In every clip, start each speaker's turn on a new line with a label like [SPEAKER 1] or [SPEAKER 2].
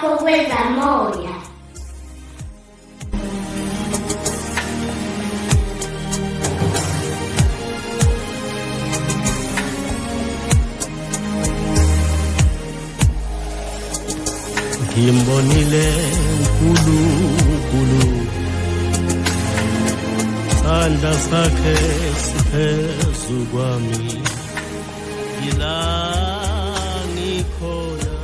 [SPEAKER 1] lapho kwezamoya.
[SPEAKER 2] Ngimbonile uNkulunkulu, sandla sakhe siphezu kwami, yila ngikhona.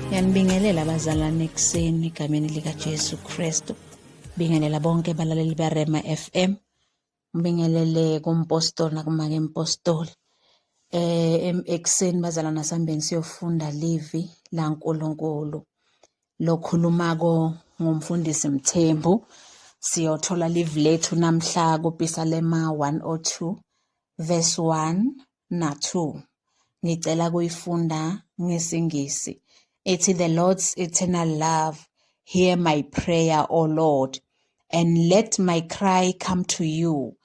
[SPEAKER 3] Ngiyanibingelela abazalwane ekuseni egameni lika Jesu Kristu. Bingelela bonke abalaleli beRema FM. Ngibingelele kumpostoli nakumake impostoli. Ekuseni bazalwana sambeni siyofunda livi la nkulunkulu lokhulumako ngumfundisi Mthembu. Siyothola livi lethu namhla kuPsalema 102 verse 1 na 2. Ngicela kuyifunda ngesingisi. Ethi, the Lord's eternal love, hear my prayer, O Lord, and let my cry come to you.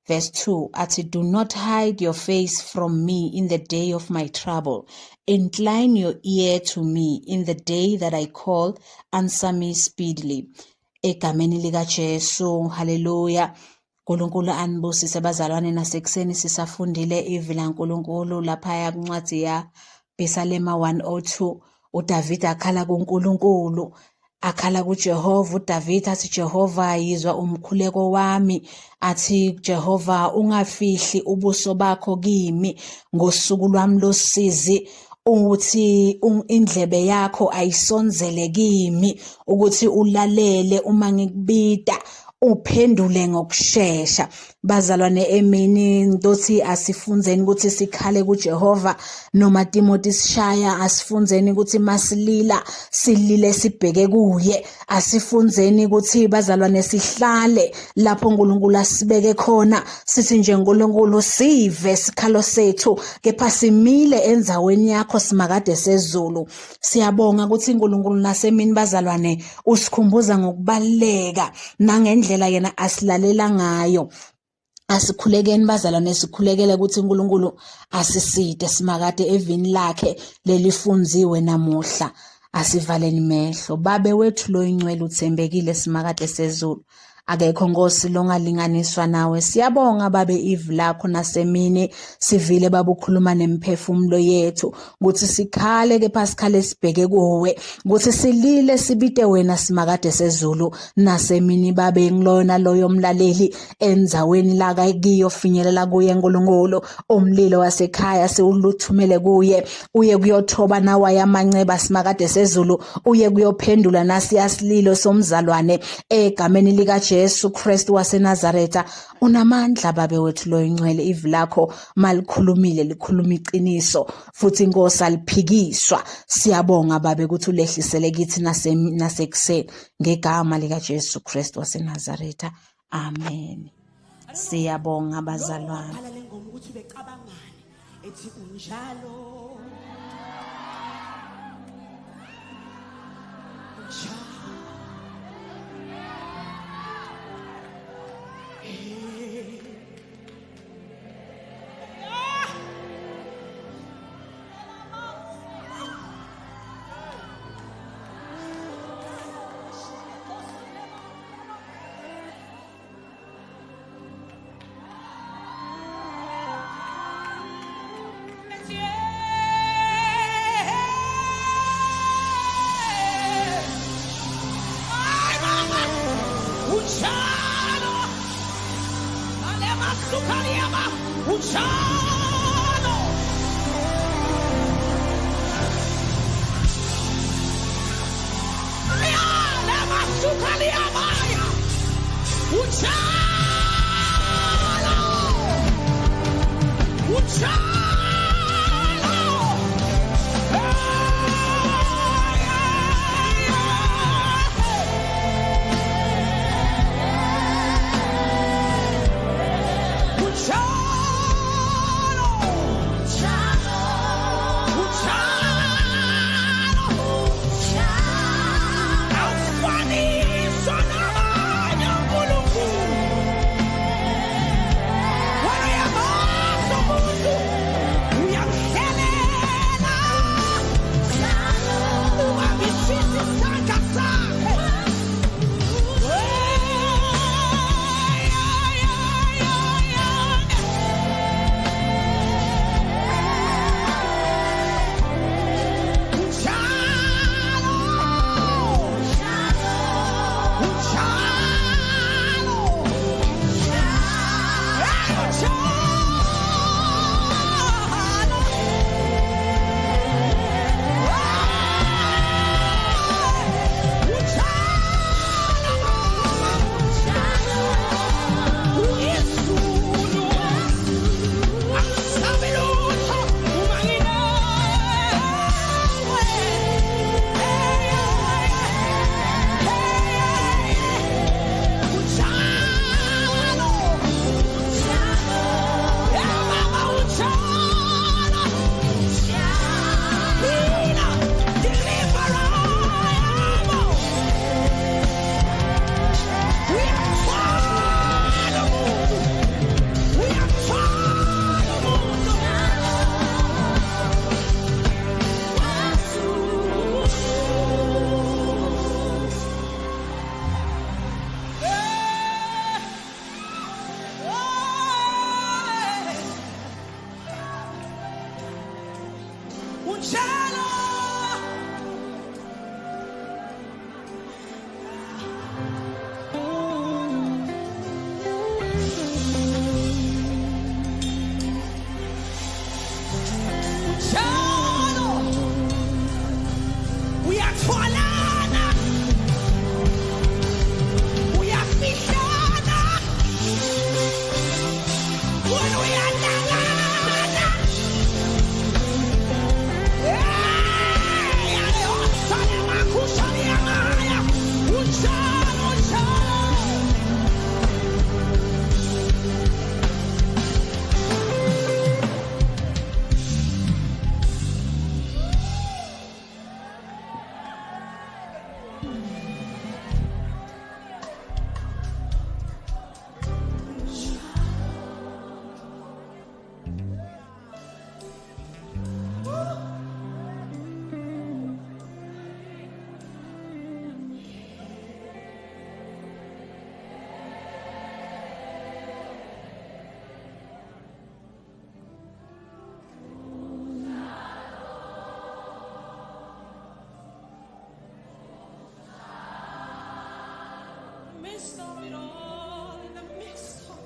[SPEAKER 3] Verse 2, athi, do not hide your face from me in the day of my trouble. Incline your ear to me in the day that I call, answer me speedily. Egameni lika Jesu, hallelujah. Nkulunkulu anibusise bazalwane, nasekuseni sisafundile ivi la nkulunkulu laphaya kuncwadi ya Psalema 102. uDavid akhala kuNkulunkulu, akhala kuJehova. uDavid athi, Jehova yizwa umkhuleko wami, athi Jehova ungafihli ubuso bakho kimi ngosuku lwami losizi, ukuthi indlebe yakho ayisonzele kimi, ukuthi ulalele uma ngikubida, uphendule ngokushesha. Bazalwane, emini ntothi asifunzeni ukuthi sikhale kuJehova, noma Timothy sishaya asifunzeni ukuthi masilila silile sibheke kuye. Asifunzeni ukuthi bazalwane sihlale lapho uNkulunkulu asibeke khona, sithi nje uNkulunkulu sive sikhalo sethu, kepha simile enzaweni yakho simakade sezulu. Siyabonga ukuthi uNkulunkulu nasemini bazalwane usikhumbuza ngokubaleka nangendlela yena asilalela ngayo. Asikhulekeni bazalwane, sikhulekele ukuthi uNkulunkulu asiside simakade evini lakhe lelifunziwe namuhla. Asivaleni mehlo. Babe wethu lo ingcwele uthembekile simakade sezulu, akekho Nkosi longalinganiswa nawe. Siyabonga babe ivi lakho nasemini sivile baba ukhuluma nemphefumulo yethu, ukuthi sikhale kepha sikhale sibheke kuwe, ukuthi silile sibite wena simakade sezulu. Nasemini babe ngilona loyo mlaleli enzaweni la kiyofinyelela kuye uNkulunkulu, umlilo wasekhaya siwuluthumele kuye, uye kuyothoba nawa yamanceba simakade sezulu, uye kuyophendula nasiyasililo somzalwane egameni lika Jesu Kristu waseNazaretha. Unamandla babe wethu lo ingcwele, ivi lakho malikhulumile likhuluma iqiniso, futhi Inkosi aliphikiswa. Siyabonga babe ukuthi ulehlisele kithi nasekuseni ngegama lika Jesu Kristu waseNazaretha, amen. Siyabonga bazalwane.
[SPEAKER 4] Alale ngoma ukuthi becabangani ethi unjalo unjalo. Unjalo. Uyathwalana. Uyafihlana. Wena uyanangana. Hey, ayosana makushani yamaya. Unjalo, unjalo. Midst of it all, in the midst of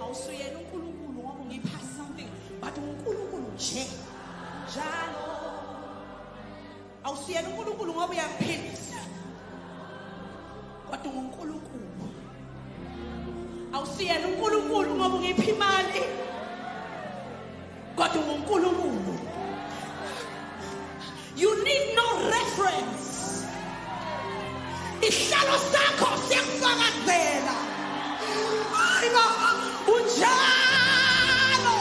[SPEAKER 4] awusuyena uNkulunkulu ngoba ungipha something but uNkulunkulu nje njalo awusuyena uNkulunkulu ngoba uyaphilisa kodwa uNkulunkulu awusuyena uNkulunkulu ngoba ungipha imali kodwa uNkulunkulu. You need no reference. Isihlalo sakho siyakufakazela. Hayiba unjalo.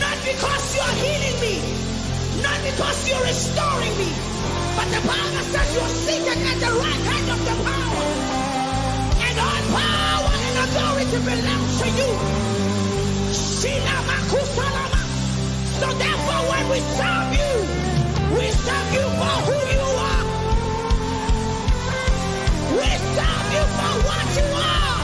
[SPEAKER 4] Not because you're healing me, not because you're restoring me, but the Bible says you're seated at the right hand of the power. And all power and authority belongs to you. Shila makusalama. So therefore when we serve you for who you are. We serve you for what you are.